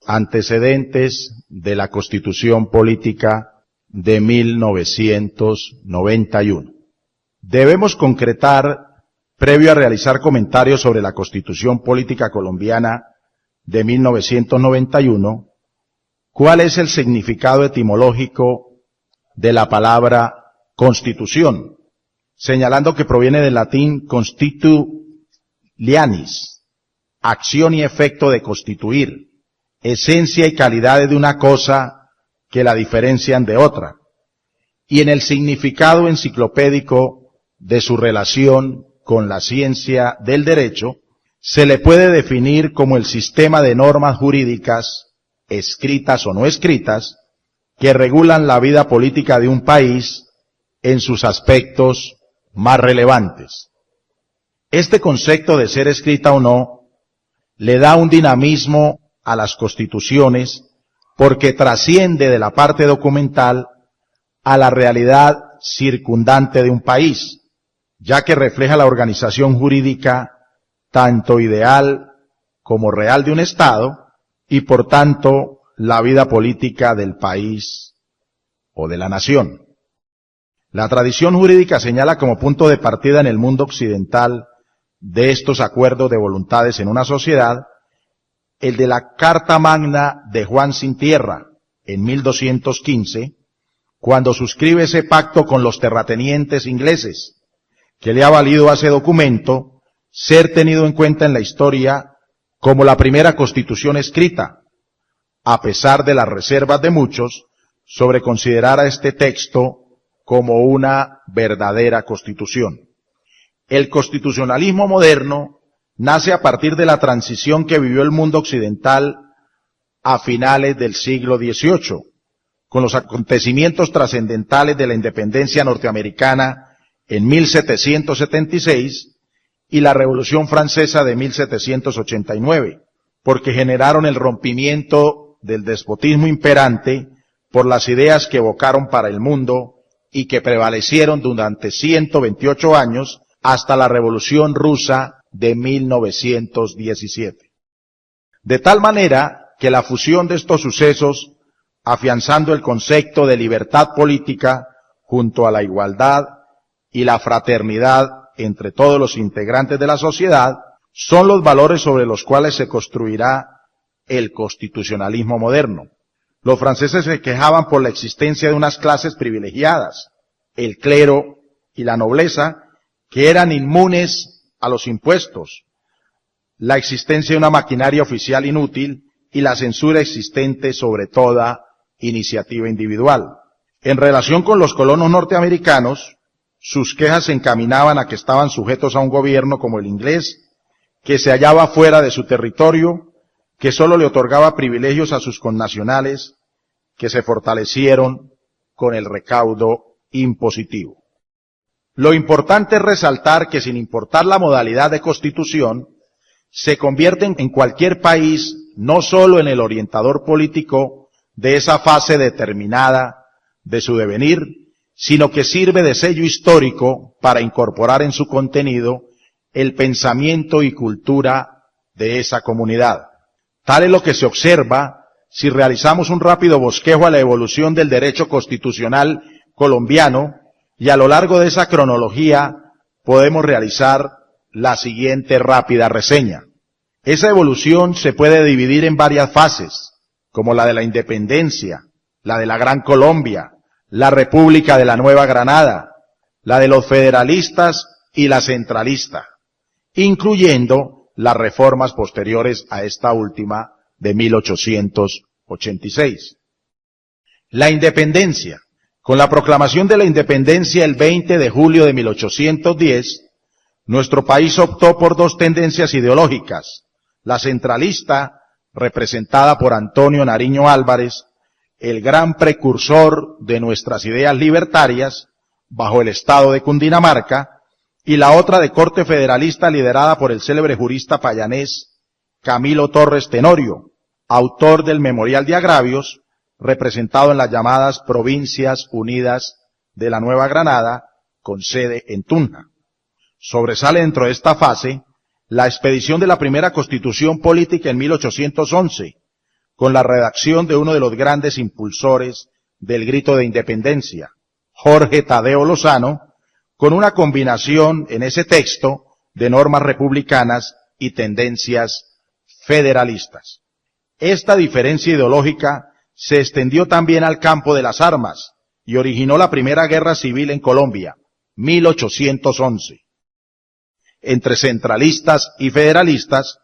antecedentes de la Constitución Política de 1991. Debemos concretar, previo a realizar comentarios sobre la Constitución Política Colombiana de 1991, cuál es el significado etimológico de la palabra Constitución, señalando que proviene del latín constitulianis, acción y efecto de constituir, esencia y calidades de una cosa que la diferencian de otra, y en el significado enciclopédico de su relación con la ciencia del derecho, se le puede definir como el sistema de normas jurídicas, escritas o no escritas, que regulan la vida política de un país en sus aspectos más relevantes. Este concepto de ser escrita o no le da un dinamismo a las constituciones porque trasciende de la parte documental a la realidad circundante de un país, ya que refleja la organización jurídica tanto ideal como real de un Estado y por tanto la vida política del país o de la nación. La tradición jurídica señala como punto de partida en el mundo occidental de estos acuerdos de voluntades en una sociedad el de la Carta Magna de Juan Sin Tierra en 1215, cuando suscribe ese pacto con los terratenientes ingleses, que le ha valido a ese documento ser tenido en cuenta en la historia como la primera constitución escrita, a pesar de las reservas de muchos sobre considerar a este texto como una verdadera constitución. El constitucionalismo moderno nace a partir de la transición que vivió el mundo occidental a finales del siglo XVIII, con los acontecimientos trascendentales de la independencia norteamericana en 1776 y la Revolución Francesa de 1789, porque generaron el rompimiento del despotismo imperante por las ideas que evocaron para el mundo y que prevalecieron durante 128 años hasta la Revolución Rusa de 1917. De tal manera que la fusión de estos sucesos, afianzando el concepto de libertad política junto a la igualdad y la fraternidad entre todos los integrantes de la sociedad, son los valores sobre los cuales se construirá el constitucionalismo moderno. Los franceses se quejaban por la existencia de unas clases privilegiadas, el clero y la nobleza, que eran inmunes a los impuestos, la existencia de una maquinaria oficial inútil y la censura existente sobre toda iniciativa individual. En relación con los colonos norteamericanos, sus quejas se encaminaban a que estaban sujetos a un gobierno como el inglés, que se hallaba fuera de su territorio, que solo le otorgaba privilegios a sus connacionales, que se fortalecieron con el recaudo impositivo. Lo importante es resaltar que sin importar la modalidad de constitución, se convierten en cualquier país no solo en el orientador político de esa fase determinada de su devenir, sino que sirve de sello histórico para incorporar en su contenido el pensamiento y cultura de esa comunidad. Tal es lo que se observa si realizamos un rápido bosquejo a la evolución del derecho constitucional colombiano, y a lo largo de esa cronología podemos realizar la siguiente rápida reseña. Esa evolución se puede dividir en varias fases, como la de la independencia, la de la Gran Colombia, la República de la Nueva Granada, la de los federalistas y la centralista, incluyendo las reformas posteriores a esta última de 1886. La independencia. Con la proclamación de la independencia el 20 de julio de 1810, nuestro país optó por dos tendencias ideológicas: la centralista, representada por Antonio Nariño Álvarez, el gran precursor de nuestras ideas libertarias, bajo el Estado de Cundinamarca, y la otra de corte federalista liderada por el célebre jurista payanés Camilo Torres Tenorio, autor del Memorial de Agravios, representado en las llamadas Provincias Unidas de la Nueva Granada, con sede en Tunja. Sobresale dentro de esta fase la expedición de la primera Constitución Política en 1811, con la redacción de uno de los grandes impulsores del grito de independencia, Jorge Tadeo Lozano, con una combinación en ese texto de normas republicanas y tendencias federalistas. Esta diferencia ideológica se extendió también al campo de las armas y originó la primera guerra civil en Colombia, 1811, entre centralistas y federalistas,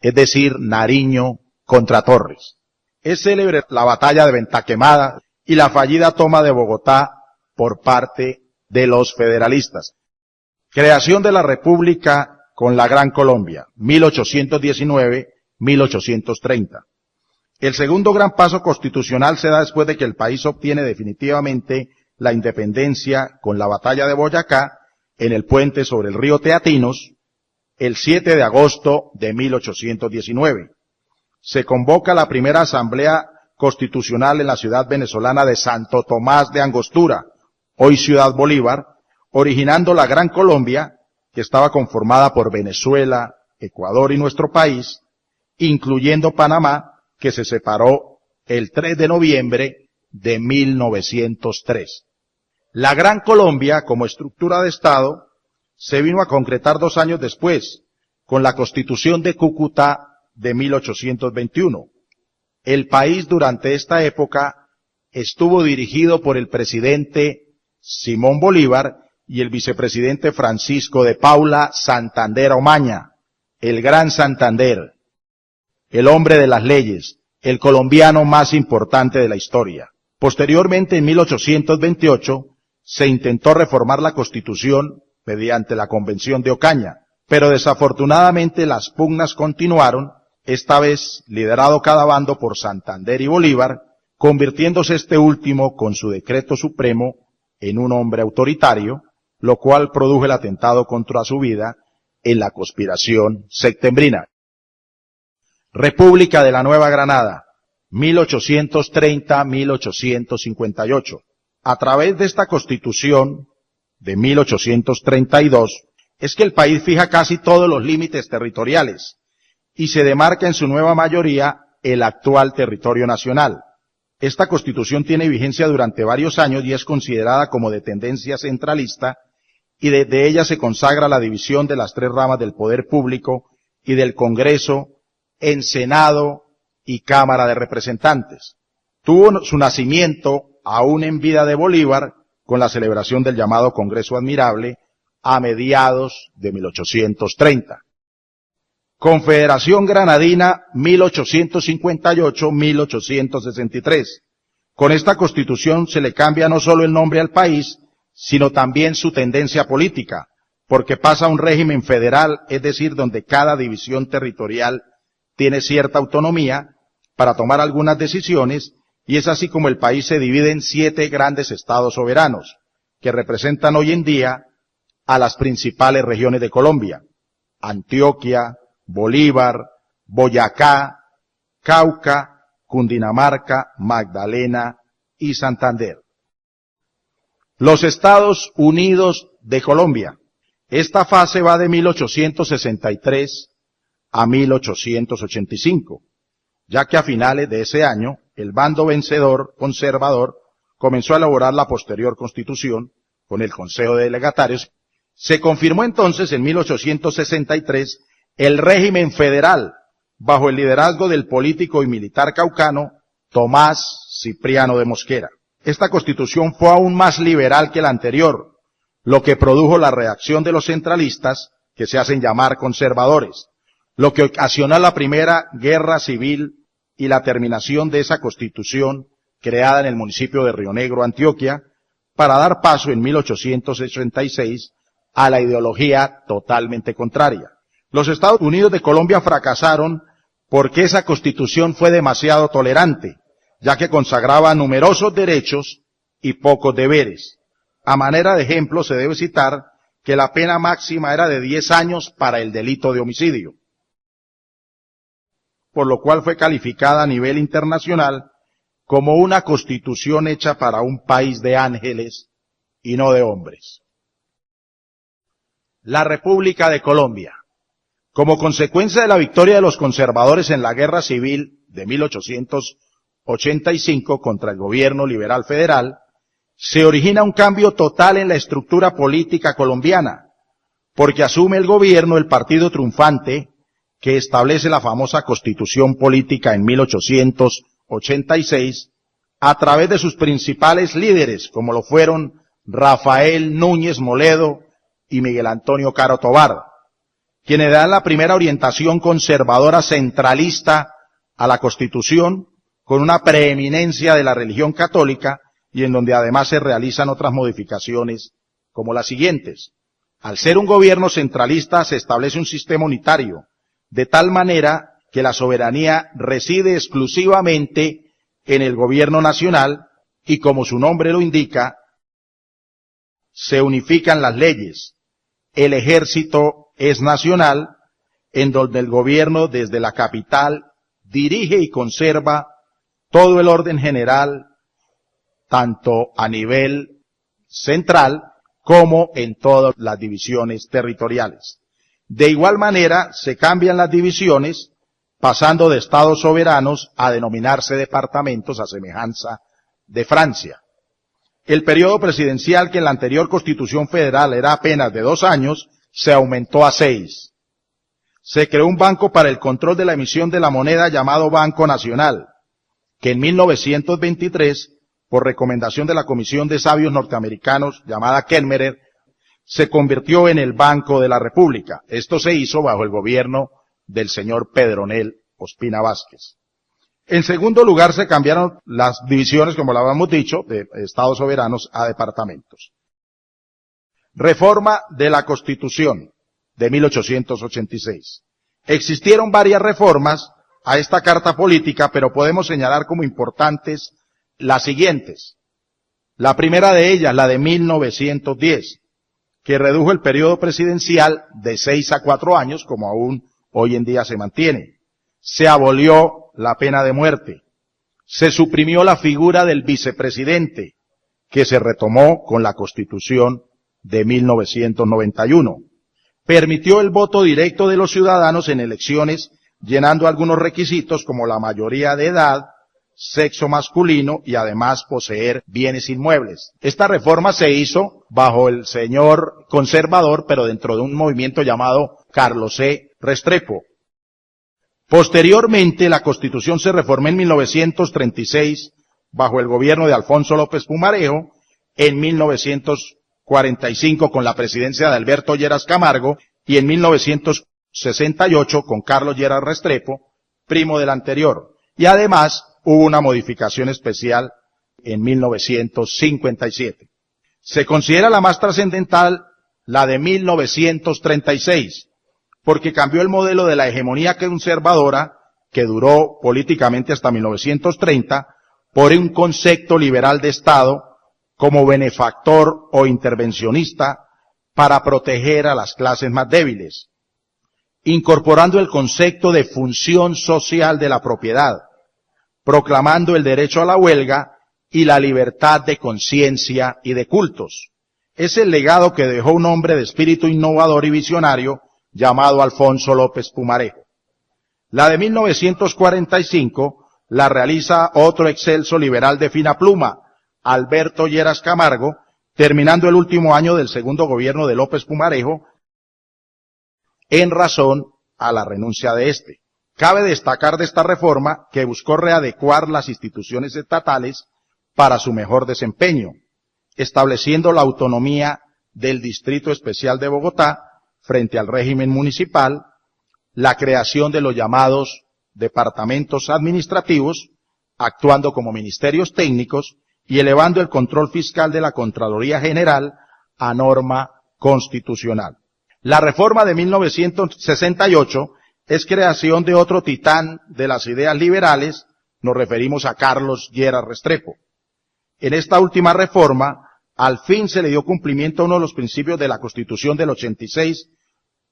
es decir, Nariño contra Torres. Es célebre la batalla de Ventaquemada y la fallida toma de Bogotá por parte de los federalistas. Creación de la República con la Gran Colombia, 1819-1830. El segundo gran paso constitucional se da después de que el país obtiene definitivamente la independencia con la batalla de Boyacá en el puente sobre el río Teatinos, el 7 de agosto de 1819. Se convoca la primera asamblea constitucional en la ciudad venezolana de Santo Tomás de Angostura, hoy Ciudad Bolívar, originando la Gran Colombia, que estaba conformada por Venezuela, Ecuador y nuestro país, incluyendo Panamá, que se separó el 3 de noviembre de 1903. La Gran Colombia, como estructura de Estado, se vino a concretar 2 años después, con la Constitución de Cúcuta de 1821. El país durante esta época estuvo dirigido por el presidente Simón Bolívar y el vicepresidente Francisco de Paula Santander Omaña, el Gran Santander, el hombre de las leyes, el colombiano más importante de la historia. Posteriormente, en 1828, se intentó reformar la Constitución mediante la Convención de Ocaña, pero desafortunadamente las pugnas continuaron, esta vez liderado cada bando por Santander y Bolívar, convirtiéndose este último con su decreto supremo en un hombre autoritario, lo cual produjo el atentado contra su vida en la conspiración septembrina. República de la Nueva Granada, 1830-1858. A través de esta Constitución de 1832 es que el país fija casi todos los límites territoriales y se demarca en su nueva mayoría el actual territorio nacional. Esta Constitución tiene vigencia durante varios años y es considerada como de tendencia centralista, y desde ella se consagra la división de las 3 ramas del poder público y del Congreso en Senado y Cámara de Representantes. Tuvo su nacimiento aún en vida de Bolívar con la celebración del llamado Congreso Admirable a mediados de 1830. Confederación Granadina 1858-1863. Con esta Constitución se le cambia no solo el nombre al país, sino también su tendencia política, porque pasa a un régimen federal, es decir, donde cada división territorial tiene cierta autonomía para tomar algunas decisiones, y es así como el país se divide en 7 grandes estados soberanos, que representan hoy en día a las principales regiones de Colombia: Antioquia, Bolívar, Boyacá, Cauca, Cundinamarca, Magdalena y Santander. Los Estados Unidos de Colombia. Esta fase va de 1863 a 1885, ya que a finales de ese año el bando vencedor conservador comenzó a elaborar la posterior Constitución con el Consejo de Delegatarios. Se confirmó entonces en 1863 el régimen federal bajo el liderazgo del político y militar caucano Tomás Cipriano de Mosquera. Esta Constitución fue aún más liberal que la anterior, lo que produjo la reacción de los centralistas, que se hacen llamar conservadores, lo que ocasionó la primera guerra civil y la terminación de esa Constitución creada en el municipio de Río Negro, Antioquia, para dar paso en 1886 a la ideología totalmente contraria. Los Estados Unidos de Colombia fracasaron porque esa Constitución fue demasiado tolerante, ya que consagraba numerosos derechos y pocos deberes. A manera de ejemplo se debe citar que la pena máxima era de 10 años para el delito de homicidio, por lo cual fue calificada a nivel internacional como una Constitución hecha para un país de ángeles y no de hombres. La República de Colombia. Como consecuencia de la victoria de los conservadores en la guerra civil de 1885 contra el gobierno liberal federal, se origina un cambio total en la estructura política colombiana, porque asume el gobierno el partido triunfante que establece la famosa Constitución Política en 1886 a través de sus principales líderes, como lo fueron Rafael Núñez Moledo y Miguel Antonio Caro Tovar, quienes dan la primera orientación conservadora centralista a la Constitución, con una preeminencia de la religión católica y en donde además se realizan otras modificaciones como las siguientes. Al ser un gobierno centralista se establece un sistema unitario, de tal manera que la soberanía reside exclusivamente en el gobierno nacional y, como su nombre lo indica, se unifican las leyes. El ejército es nacional, en donde el gobierno desde la capital dirige y conserva todo el orden general, tanto a nivel central como en todas las divisiones territoriales. De igual manera, se cambian las divisiones, pasando de estados soberanos a denominarse departamentos a semejanza de Francia. El periodo presidencial, que en la anterior Constitución Federal era apenas de 2 años, se aumentó a 6. Se creó un banco para el control de la emisión de la moneda llamado Banco Nacional, que en 1923, por recomendación de la Comisión de Sabios Norteamericanos llamada Kelmerer, se convirtió en el Banco de la República. Esto se hizo bajo el gobierno del señor Pedronel Ospina Vázquez. En segundo lugar, se cambiaron las divisiones, como lo habíamos dicho, de estados soberanos a departamentos. Reforma de la Constitución de 1886. Existieron varias reformas a esta carta política, pero podemos señalar como importantes las siguientes. La primera de ellas, la de 1910, que redujo el periodo presidencial de 6 a 4 años, como aún hoy en día se mantiene. Se abolió la pena de muerte. Se suprimió la figura del vicepresidente, que se retomó con la Constitución de 1991. Permitió el voto directo de los ciudadanos en elecciones, llenando algunos requisitos como la mayoría de edad, sexo masculino y además poseer bienes inmuebles. Esta reforma se hizo bajo el señor conservador, pero dentro de un movimiento llamado Carlos C. Restrepo. Posteriormente, la Constitución se reformó en 1936 bajo el gobierno de Alfonso López Pumarejo, en 1945 con la presidencia de Alberto Lleras Camargo y en 1968 con Carlos Lleras Restrepo, primo del anterior. Y además hubo una modificación especial en 1957. Se considera la más trascendental la de 1936, porque cambió el modelo de la hegemonía conservadora, que duró políticamente hasta 1930, por un concepto liberal de Estado como benefactor o intervencionista para proteger a las clases más débiles, incorporando el concepto de función social de la propiedad, proclamando el derecho a la huelga y la libertad de conciencia y de cultos. Es el legado que dejó un hombre de espíritu innovador y visionario llamado Alfonso López Pumarejo. La de 1945 la realiza otro excelso liberal de fina pluma, Alberto Lleras Camargo, terminando el último año del segundo gobierno de López Pumarejo, en razón a la renuncia de este. Cabe destacar de esta reforma que buscó readecuar las instituciones estatales para su mejor desempeño, estableciendo la autonomía del Distrito Especial de Bogotá frente al régimen municipal, la creación de los llamados departamentos administrativos, actuando como ministerios técnicos y elevando el control fiscal de la Contraloría General a norma constitucional. La reforma de 1968 es creación de otro titán de las ideas liberales, nos referimos a Carlos Lleras Restrepo. En esta última reforma, al fin se le dio cumplimiento a uno de los principios de la Constitución del 86,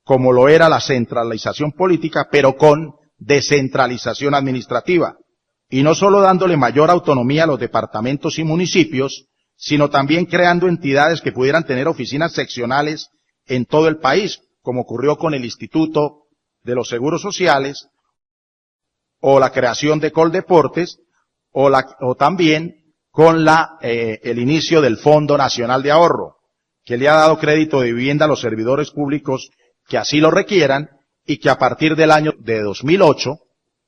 como lo era la centralización política, pero con descentralización administrativa, y no solo dándole mayor autonomía a los departamentos y municipios, sino también creando entidades que pudieran tener oficinas seccionales en todo el país, como ocurrió con el Instituto de los Seguros Sociales o la creación de Coldeportes, o también con el inicio del Fondo Nacional de Ahorro, que le ha dado crédito de vivienda a los servidores públicos que así lo requieran, y que a partir del año de 2008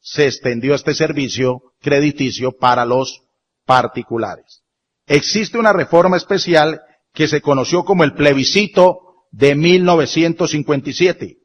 se extendió este servicio crediticio para los particulares. Existe una reforma especial que se conoció como el plebiscito de 1957,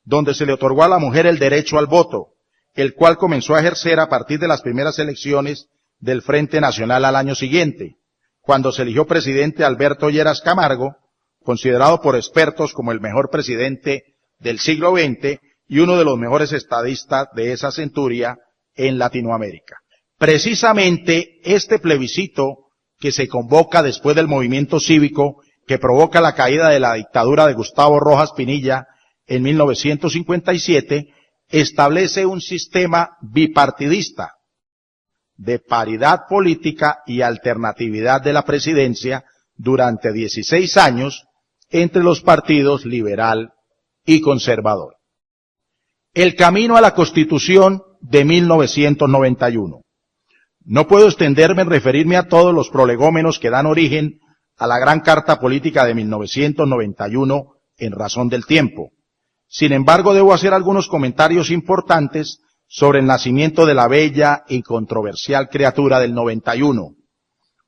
donde se le otorgó a la mujer el derecho al voto, el cual comenzó a ejercer a partir de las primeras elecciones del Frente Nacional al año siguiente, cuando se eligió presidente Alberto Lleras Camargo, considerado por expertos como el mejor presidente del siglo XX y uno de los mejores estadistas de esa centuria en Latinoamérica. Precisamente este plebiscito que se convoca después del movimiento cívico que provoca la caída de la dictadura de Gustavo Rojas Pinilla en 1957, establece un sistema bipartidista de paridad política y alternatividad de la presidencia durante 16 años entre los partidos liberal y conservador. El camino a la Constitución de 1991. No puedo extenderme en referirme a todos los prolegómenos que dan origen a la gran Carta Política de 1991 en razón del tiempo. Sin embargo, debo hacer algunos comentarios importantes sobre el nacimiento de la bella y controversial criatura del 91,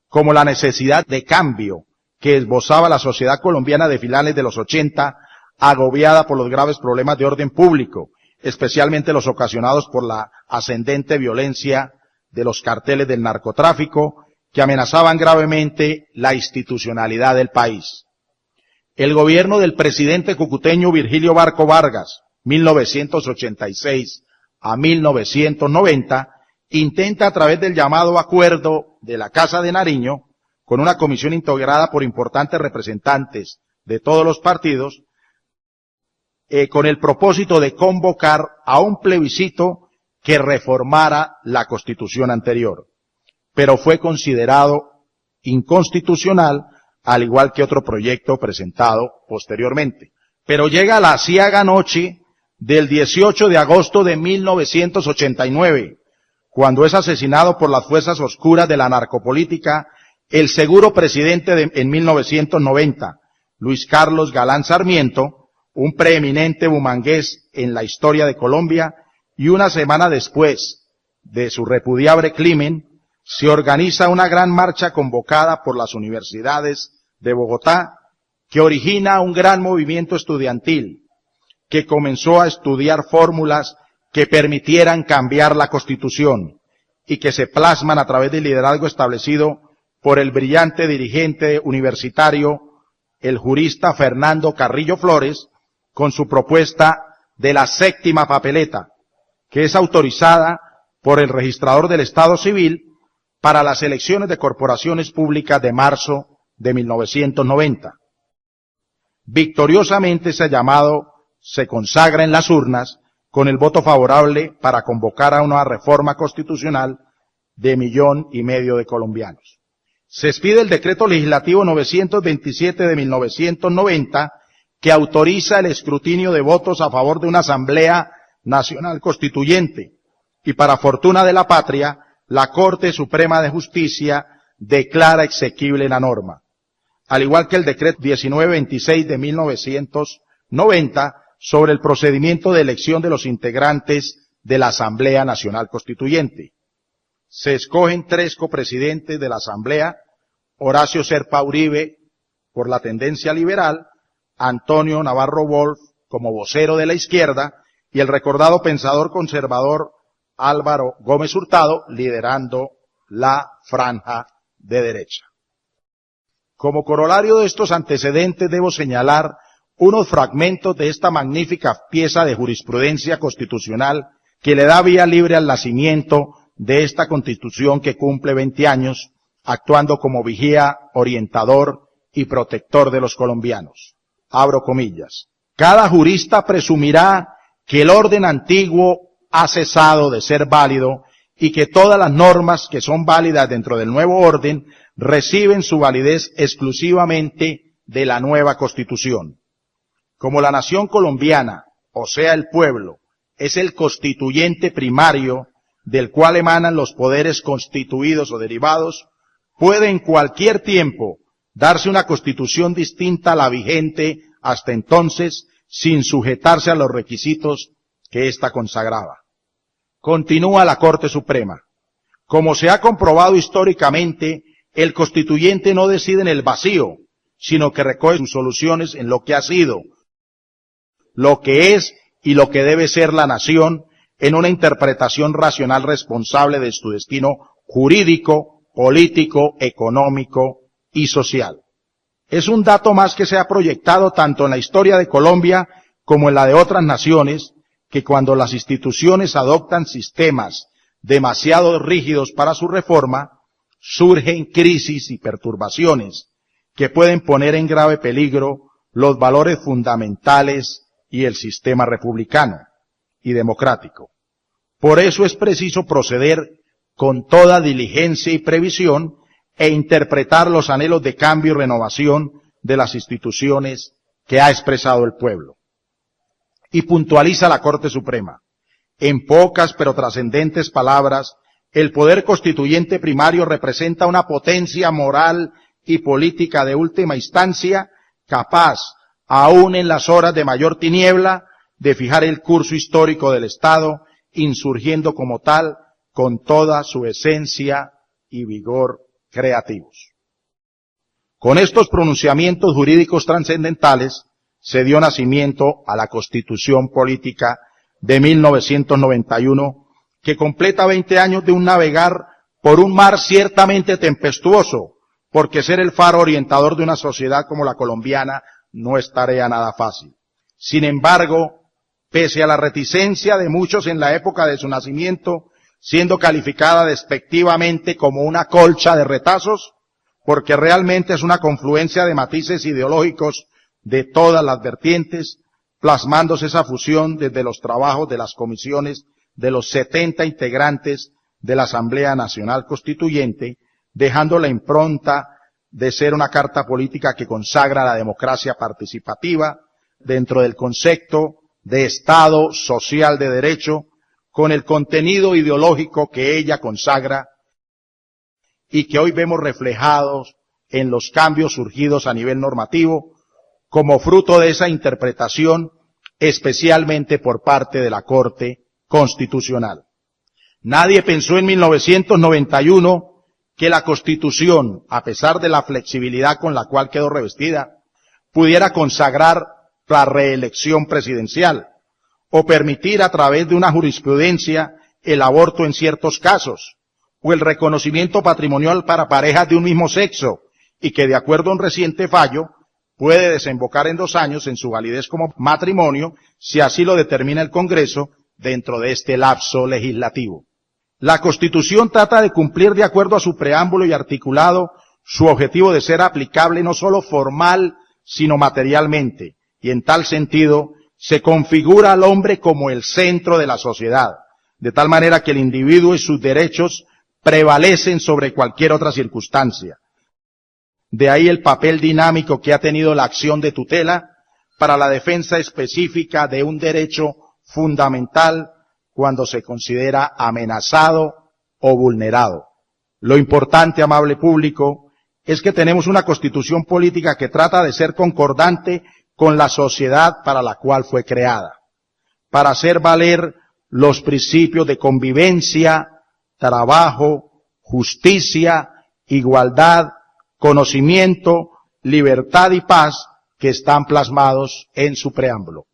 como la necesidad de cambio que esbozaba la sociedad colombiana de finales de los 80, agobiada por los graves problemas de orden público, especialmente los ocasionados por la ascendente violencia de los carteles del narcotráfico que amenazaban gravemente la institucionalidad del país. El gobierno del presidente cucuteño Virgilio Barco Vargas, 1986 a 1990, intenta a través del llamado Acuerdo de la Casa de Nariño, con una comisión integrada por importantes representantes de todos los partidos, con el propósito de convocar a un plebiscito que reformara la Constitución anterior, pero fue considerado inconstitucional, al igual que otro proyecto presentado posteriormente. Pero llega la aciaga noche del 18 de agosto de 1989, cuando es asesinado por las fuerzas oscuras de la narcopolítica el seguro presidente en 1990, Luis Carlos Galán Sarmiento, un preeminente bumangués en la historia de Colombia, y una semana después de su repudiable crimen, se organiza una gran marcha convocada por las universidades de Bogotá, que origina un gran movimiento estudiantil, que comenzó a estudiar fórmulas que permitieran cambiar la Constitución, y que se plasman a través del liderazgo establecido por el brillante dirigente universitario, el jurista Fernando Carrillo Flores, con su propuesta de la séptima papeleta, que es autorizada por el registrador del Estado Civil para las elecciones de corporaciones públicas de marzo de 1990. Victoriosamente ese llamado se consagra en las urnas con el voto favorable para convocar a una reforma constitucional de 1,5 millones de colombianos. Se expide el decreto legislativo 927 de 1990 que autoriza el escrutinio de votos a favor de una Asamblea Nacional Constituyente, y para fortuna de la patria, la Corte Suprema de Justicia declara exequible la norma, al igual que el decreto 1926 de 1990 sobre el procedimiento de elección de los integrantes de la Asamblea Nacional Constituyente. Se escogen 3 copresidentes de la Asamblea: Horacio Serpa Uribe por la tendencia liberal, Antonio Navarro Wolf como vocero de la izquierda, y el recordado pensador conservador Álvaro Gómez Hurtado liderando la franja de derecha. Como corolario de estos antecedentes debo señalar unos fragmentos de esta magnífica pieza de jurisprudencia constitucional que le da vía libre al nacimiento de esta Constitución que cumple 20 años, actuando como vigía, orientador y protector de los colombianos. Abro comillas. Cada jurista presumirá que el orden antiguo ha cesado de ser válido y que todas las normas que son válidas dentro del nuevo orden reciben su validez exclusivamente de la nueva Constitución. Como la nación colombiana, o sea el pueblo, es el constituyente primario, del cual emanan los poderes constituidos o derivados, puede en cualquier tiempo darse una constitución distinta a la vigente hasta entonces, sin sujetarse a los requisitos que ésta consagraba. Continúa la Corte Suprema. Como se ha comprobado históricamente, el constituyente no decide en el vacío, sino que recoge sus soluciones en lo que ha sido, lo que es y lo que debe ser la nación, en una interpretación racional responsable de su destino jurídico, político, económico y social. Es un dato más que se ha proyectado tanto en la historia de Colombia como en la de otras naciones, que cuando las instituciones adoptan sistemas demasiado rígidos para su reforma, surgen crisis y perturbaciones que pueden poner en grave peligro los valores fundamentales y el sistema republicano y democrático. Por eso es preciso proceder con toda diligencia y previsión e interpretar los anhelos de cambio y renovación de las instituciones que ha expresado el pueblo. Y puntualiza la Corte Suprema. En pocas pero trascendentes palabras, el poder constituyente primario representa una potencia moral y política de última instancia, capaz, aun en las horas de mayor tiniebla, de fijar el curso histórico del Estado, insurgiendo como tal con toda su esencia y vigor creativos. Con estos pronunciamientos jurídicos trascendentales se dio nacimiento a la Constitución Política de 1991, que completa 20 años de un navegar por un mar ciertamente tempestuoso, porque ser el faro orientador de una sociedad como la colombiana no es tarea nada fácil. Sin embargo, pese a la reticencia de muchos en la época de su nacimiento, siendo calificada despectivamente como una colcha de retazos, porque realmente es una confluencia de matices ideológicos de todas las vertientes, plasmándose esa fusión desde los trabajos de las comisiones de los 70 integrantes de la Asamblea Nacional Constituyente, dejando la impronta de ser una carta política que consagra la democracia participativa dentro del concepto de Estado social de derecho, con el contenido ideológico que ella consagra y que hoy vemos reflejados en los cambios surgidos a nivel normativo como fruto de esa interpretación, especialmente por parte de la Corte Constitucional. Nadie pensó en 1991 que la Constitución, a pesar de la flexibilidad con la cual quedó revestida, pudiera consagrar la reelección presidencial o permitir a través de una jurisprudencia el aborto en ciertos casos, o el reconocimiento patrimonial para parejas de un mismo sexo, y que de acuerdo a un reciente fallo, puede desembocar en 2 años en su validez como matrimonio, si así lo determina el Congreso dentro de este lapso legislativo. La Constitución trata de cumplir de acuerdo a su preámbulo y articulado su objetivo de ser aplicable no solo formal, sino materialmente, y en tal sentido se configura al hombre como el centro de la sociedad, de tal manera que el individuo y sus derechos prevalecen sobre cualquier otra circunstancia. De ahí el papel dinámico que ha tenido la acción de tutela para la defensa específica de un derecho fundamental cuando se considera amenazado o vulnerado. Lo importante, amable público, es que tenemos una Constitución política que trata de ser concordante con la sociedad para la cual fue creada, para hacer valer los principios de convivencia, trabajo, justicia, igualdad, conocimiento, libertad y paz que están plasmados en su preámbulo.